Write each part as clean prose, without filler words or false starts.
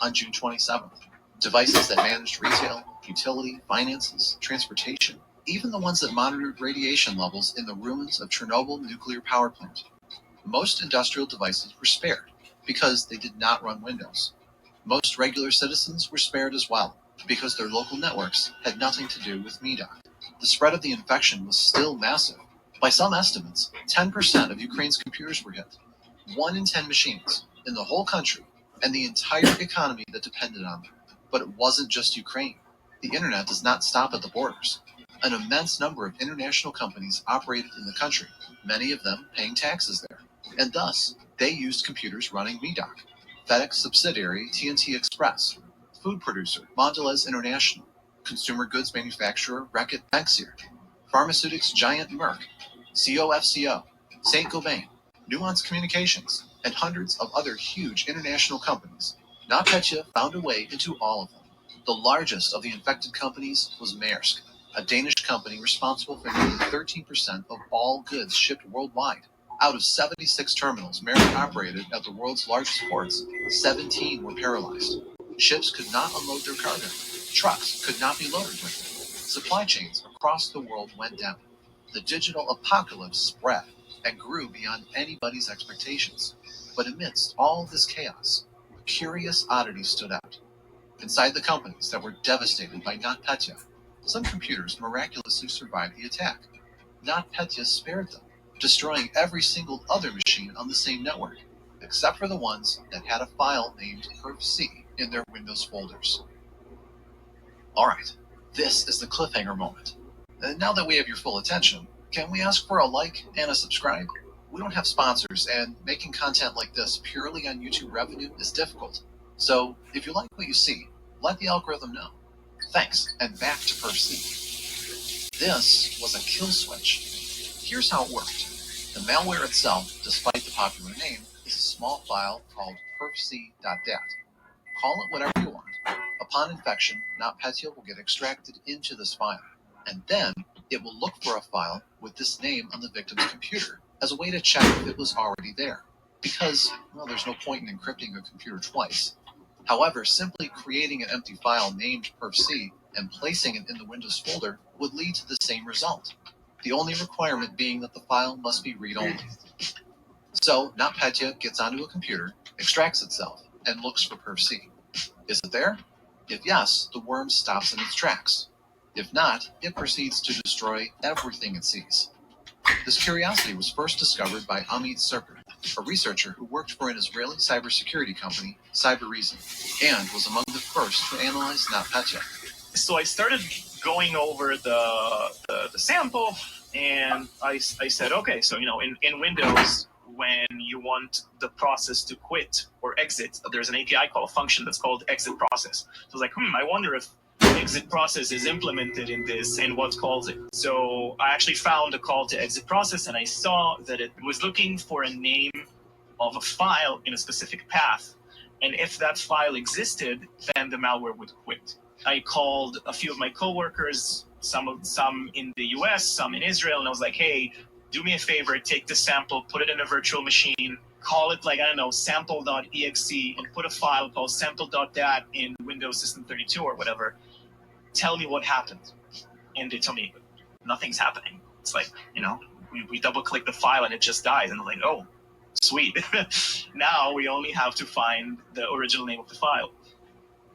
on June 27th. Devices that managed retail, utility, finances, transportation, even the ones that monitored radiation levels in the ruins of Chernobyl nuclear power plant. Most industrial devices were spared because they did not run Windows. Most regular citizens were spared as well because their local networks had nothing to do with MEDOC. The spread of the infection was still massive. By some estimates, 10% of Ukraine's computers were hit. 1 in 10 machines in the whole country and the entire economy that depended on them. But it wasn't just Ukraine. The internet does not stop at the borders. An immense number of international companies operated in the country, many of them paying taxes there. And thus, they used computers running MEDOC. FedEx subsidiary TNT Express, food producer Mondelez International, consumer goods manufacturer Reckitt Benckiser, pharmaceutics giant Merck, COFCO, Saint-Gobain, Nuance Communications, and hundreds of other huge international companies. NotPetya found a way into all of them. The largest of the infected companies was Maersk, a Danish company responsible for nearly 13% of all goods shipped worldwide. Out of 76 terminals Maersk operated at the world's largest ports, 17 were paralyzed. Ships could not unload their cargo. Trucks could not be loaded with it. Supply chains across the world went down. The digital apocalypse spread and grew beyond anybody's expectations. But amidst all this chaos, a curious oddity stood out. Inside the companies that were devastated by NotPetya, some computers miraculously survived the attack. NotPetya spared them, destroying every single other machine on the same network, except for the ones that had a file named perfc in their Windows folders. Alright, this is the cliffhanger moment. And now that we have your full attention, can we ask for a like and a subscribe? We don't have sponsors, and making content like this purely on YouTube revenue is difficult. So, if you like what you see, let the algorithm know. Thanks, and back to perfc. This was a kill switch. Here's how it worked. The malware itself, despite the popular name, is a small file called perfc.dat. Call it whatever you want. Upon infection, NotPetya will get extracted into this file, and then it will look for a file with this name on the victim's computer as a way to check if it was already there. Because, well, there's no point in encrypting a computer twice. However, simply creating an empty file named perfc and placing it in the Windows folder would lead to the same result. The only requirement being that the file must be read-only. So, NotPetya gets onto a computer, extracts itself, and looks for perfc. Is it there? If yes, the worm stops in its tracks. If not, it proceeds to destroy everything it sees. This curiosity was first discovered by Amit Serpent, a researcher who worked for an Israeli cybersecurity company, Cybereason, and was among the first to analyze NotPetya. So I started going over the sample, and I said, okay, so in Windows, when you want the process to quit or exit, there's an API call, a function that's called exit process. So I was like, I wonder if exit process is implemented in this and what calls it. So I actually found a call to exit process, and I saw that it was looking for a name of a file in a specific path. And if that file existed, then the malware would quit. I called a few of my coworkers, some in the US, some in Israel, and I was like, hey, do me a favor, take this sample, put it in a virtual machine, call it sample.exe, and put a file called sample.dat in Windows System 32 or whatever. Tell me what happened. And they tell me, nothing's happening. It's like, we double click the file and it just dies. And I'm like, oh, sweet. Now we only have to find the original name of the file.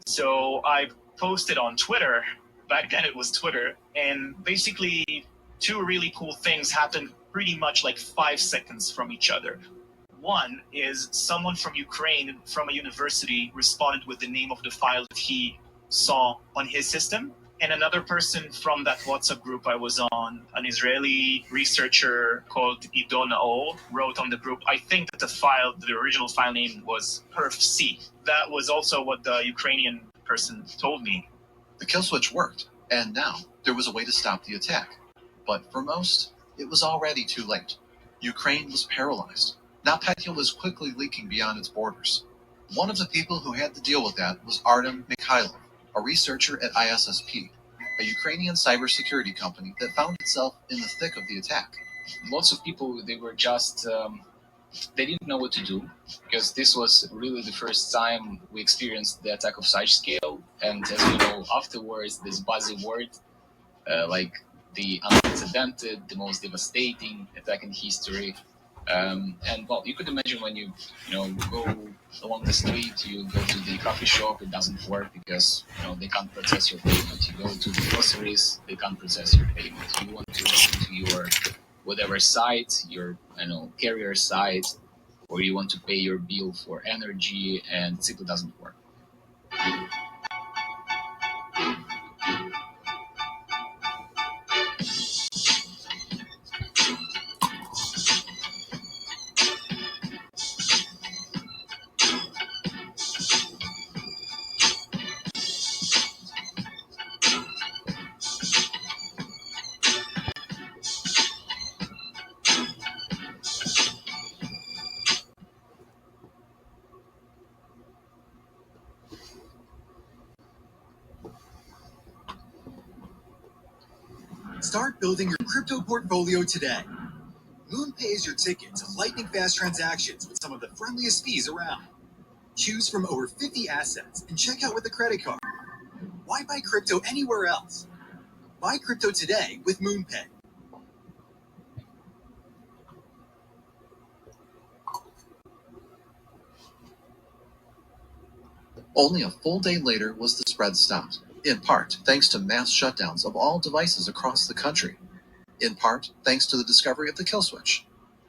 So I posted on Twitter, back then it was Twitter, and basically two really cool things happened pretty much like 5 seconds from each other. One is someone from Ukraine, from a university, responded with the name of the file that he saw on his system. And another person from that WhatsApp group I was on, an Israeli researcher called Ido Naor, wrote on the group, I think that the original file name was perfc. That was also what the Ukrainian person told me. The kill switch worked, and now there was a way to stop the attack. But for most, it was already too late. Ukraine was paralyzed. NotPetya was quickly leaking beyond its borders. One of the people who had to deal with that was Artem Mikhailov, a researcher at ISSP, a Ukrainian cybersecurity company that found itself in the thick of the attack. Lots of people, they were just they didn't know what to do, because this was really the first time we experienced the attack of such scale. And as you know, afterwards, this buzzword, like the unprecedented, the most devastating attack in history. And well, you could imagine when you go along the street, you go to the coffee shop, it doesn't work because they can't process your payment. You go to the groceries, they can't process your payment. You want to log into your whatever site, your carrier site, or you want to pay your bill for energy, and it simply doesn't work. Start building your crypto portfolio today. MoonPay is your ticket to lightning-fast transactions with some of the friendliest fees around. Choose from over 50 assets and check out with a credit card. Why buy crypto anywhere else? Buy crypto today with MoonPay. Only a full day later was the spread stopped, in part thanks to mass shutdowns of all devices across the country, in part thanks to the discovery of the kill switch,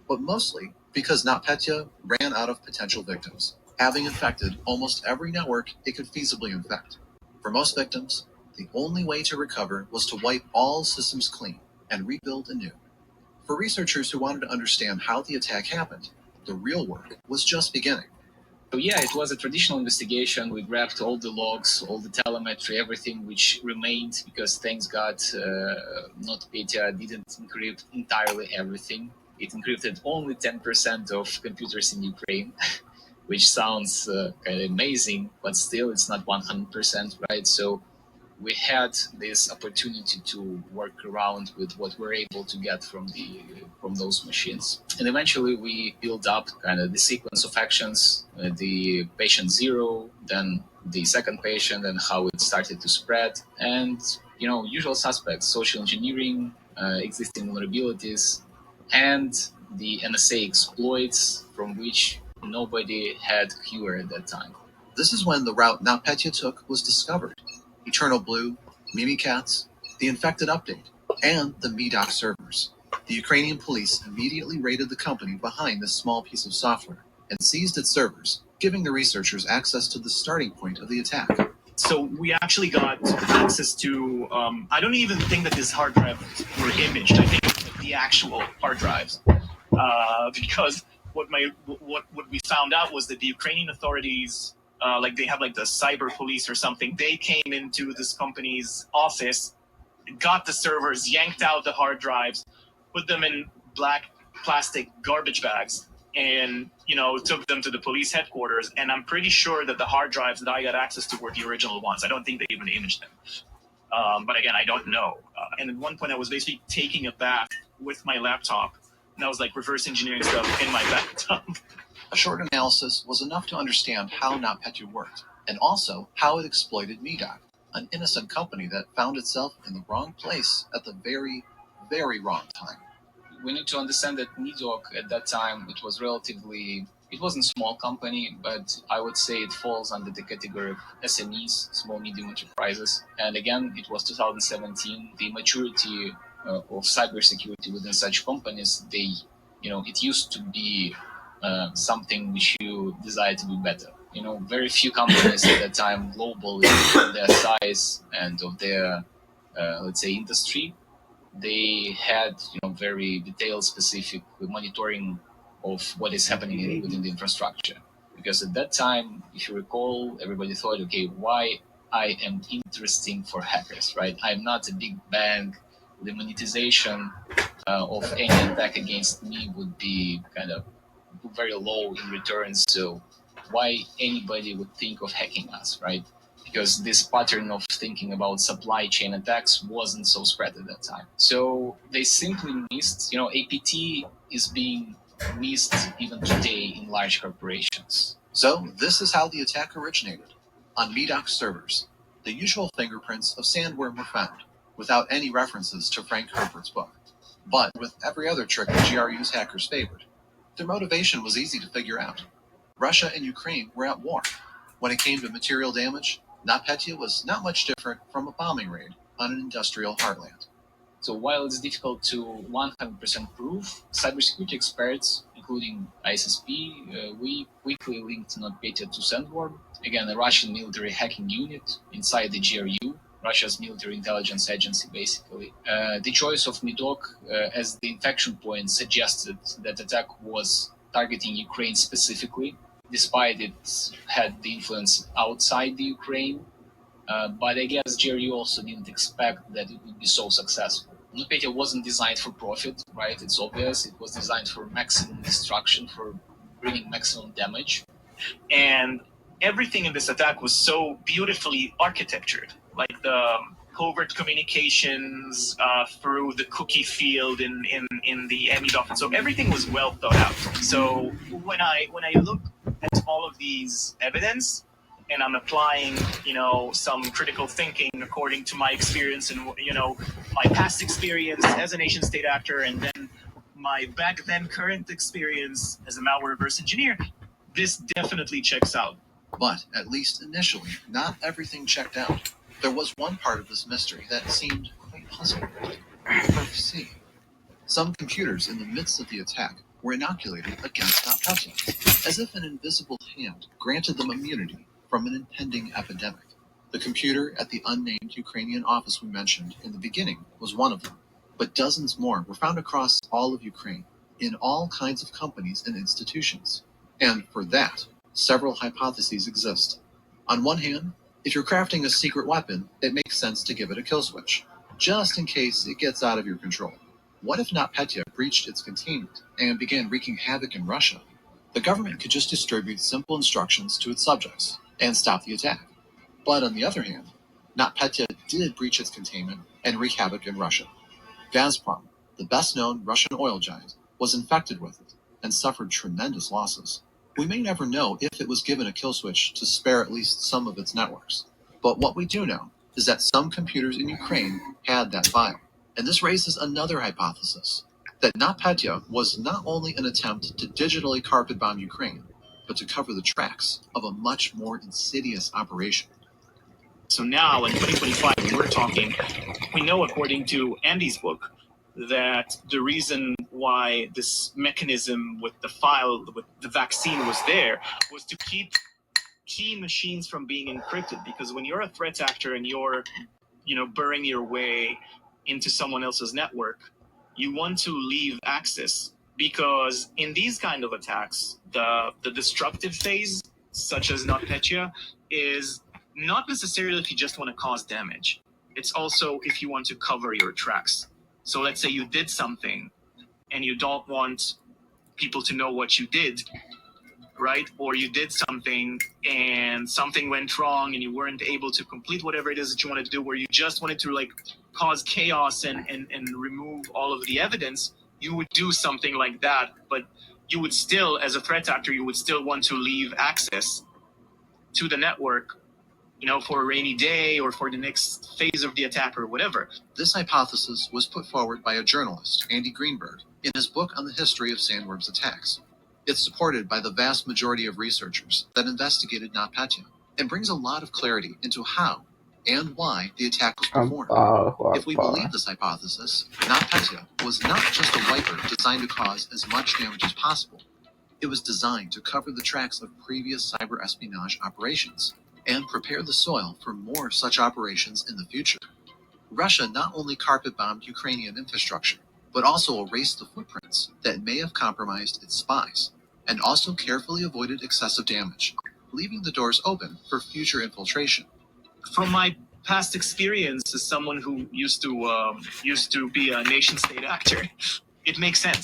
but mostly because NotPetya ran out of potential victims, having infected almost every network it could feasibly infect. For most victims, the only way to recover was to wipe all systems clean and rebuild anew. For researchers who wanted to understand how the attack happened, the real work was just beginning. So yeah, it was a traditional investigation. We grabbed all the logs, all the telemetry, everything which remained, because thanks God, NotPetya didn't encrypt entirely everything. It encrypted only 10% of computers in Ukraine, which sounds kind of amazing, but still it's not 100%, right? So we had this opportunity to work around with what we're able to get from those machines, and eventually we built up kind of the sequence of actions, the patient zero, then the second patient, and how it started to spread, and usual suspects: social engineering, existing vulnerabilities, and the NSA exploits from which nobody had cure at that time. This is when the route NotPetya took was discovered. Eternal Blue, Mimikatz, the infected update, and the MEDOC servers. The Ukrainian police immediately raided the company behind this small piece of software and seized its servers, giving the researchers access to the starting point of the attack. So we actually got access to, I don't even think that this hard drive were imaged. I think it was the actual hard drives. Because what we found out was that the Ukrainian authorities, they have like the cyber police or something, they came into this company's office, got the servers, yanked out the hard drives, put them in black plastic garbage bags, and took them to the police headquarters. And I'm pretty sure that the hard drives that I got access to were the original ones. I don't think they even imaged them. But again, I don't know. And at one point, I was basically taking a bath with my laptop, and I was like reverse engineering stuff in my bathtub. A short analysis was enough to understand how NotPetya worked, and also how it exploited MEDOC, an innocent company that found itself in the wrong place at the very, very wrong time. We need to understand that MEDOC at that time, it wasn't a small company, but I would say it falls under the category of SMEs, small medium enterprises. And again, it was 2017. The maturity of cybersecurity within such companies, it used to be something which you desire to be better. Very few companies at that time globally, of their size and of their, let's say, industry, they had very detailed, specific monitoring of what is happening within the infrastructure. Because at that time, if you recall, everybody thought, okay, why I am interesting for hackers, right? I'm not a big bank. The monetization of any attack against me would be kind of very low in returns. So why anybody would think of hacking us, right? Because this pattern of thinking about supply chain attacks wasn't so spread at that time. So they simply missed, APT is being missed even today in large corporations. So this is how the attack originated. On Medoc's servers, the usual fingerprints of sandworm were found, without any references to Frank Herbert's book. But with every other trick the GRU's hackers favored, their motivation was easy to figure out. Russia and Ukraine were at war. When it came to material damage, NotPetya was not much different from a bombing raid on an industrial heartland. So while it's difficult to 100% prove, cybersecurity experts, including ISSP, we quickly linked NotPetya to Sandworm, again a Russian military hacking unit inside the GRU, Russia's military intelligence agency, basically. The choice of Medoc as the infection point suggested that the attack was targeting Ukraine specifically, despite it had the influence outside the Ukraine. But I guess GRU also didn't expect that it would be so successful. NotPetya wasn't designed for profit, right? It's obvious. It was designed for maximum destruction, for bringing maximum damage. And everything in this attack was so beautifully architectured, like the covert communications through the cookie field in the MEDOF. So everything was well thought out. So when I look at all of these evidence, and I'm applying, some critical thinking according to my experience and, my past experience as a nation state actor, and then my back then current experience as a malware reverse engineer, this definitely checks out. But at least initially, not everything checked out. There was one part of this mystery that seemed quite puzzling. Perf C. Some computers in the midst of the attack were inoculated against NotPetya, as if an invisible hand granted them immunity from an impending epidemic. The computer at the unnamed Ukrainian office we mentioned in the beginning was one of them, but dozens more were found across all of Ukraine, in all kinds of companies and institutions. And for that, several hypotheses exist. On one hand, if you're crafting a secret weapon, it makes sense to give it a kill switch, just in case it gets out of your control. What if NotPetya breached its containment and began wreaking havoc in Russia? The government could just distribute simple instructions to its subjects and stop the attack. But on the other hand, NotPetya did breach its containment and wreak havoc in Russia. Gazprom, the best-known Russian oil giant, was infected with it and suffered tremendous losses. We may never know if it was given a kill switch to spare at least some of its networks. But what we do know is that some computers in Ukraine had that file. And this raises another hypothesis, that NotPetya was not only an attempt to digitally carpet bomb Ukraine, but to cover the tracks of a much more insidious operation. So now in 2025, when we're talking, we know according to Andy's book that the reason why this mechanism with the file, with the vaccine was there, was to keep key machines from being encrypted. Because when you're a threat actor and you're, burrowing your way into someone else's network, you want to leave access, because in these kind of attacks, the destructive phase, such as NotPetya, is not necessarily if you just want to cause damage. It's also if you want to cover your tracks. So let's say you did something and you don't want people to know what you did, right? Or you did something and something went wrong and you weren't able to complete whatever it is that you wanted to do, where you just wanted to cause chaos and remove all of the evidence. You would do something like that, but you would still, as a threat actor, you would still want to leave access to the network, for a rainy day or for the next phase of the attack or whatever. This hypothesis was put forward by a journalist, Andy Greenberg, in his book on the history of Sandworm's attacks. It's supported by the vast majority of researchers that investigated NotPetya, and brings a lot of clarity into how and why the attack was performed. If we believe this hypothesis, NotPetya was not just a wiper designed to cause as much damage as possible. It was designed to cover the tracks of previous cyber espionage operations and prepare the soil for more such operations in the future. Russia not only carpet-bombed Ukrainian infrastructure, but also erased the footprints that may have compromised its spies, and also carefully avoided excessive damage, leaving the doors open for future infiltration. From my past experience as someone who used to be a nation-state actor, it makes sense.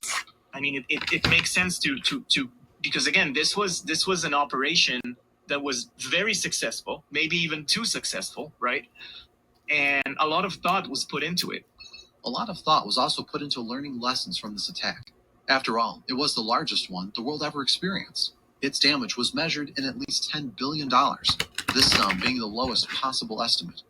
I mean, it makes sense to because again, this was an operation that was very successful, maybe even too successful, right? And a lot of thought was put into it. A lot of thought was also put into learning lessons from this attack, After all, it was the largest one the world ever experienced. Its damage was measured in at least $10 billion, this sum being the lowest possible estimate.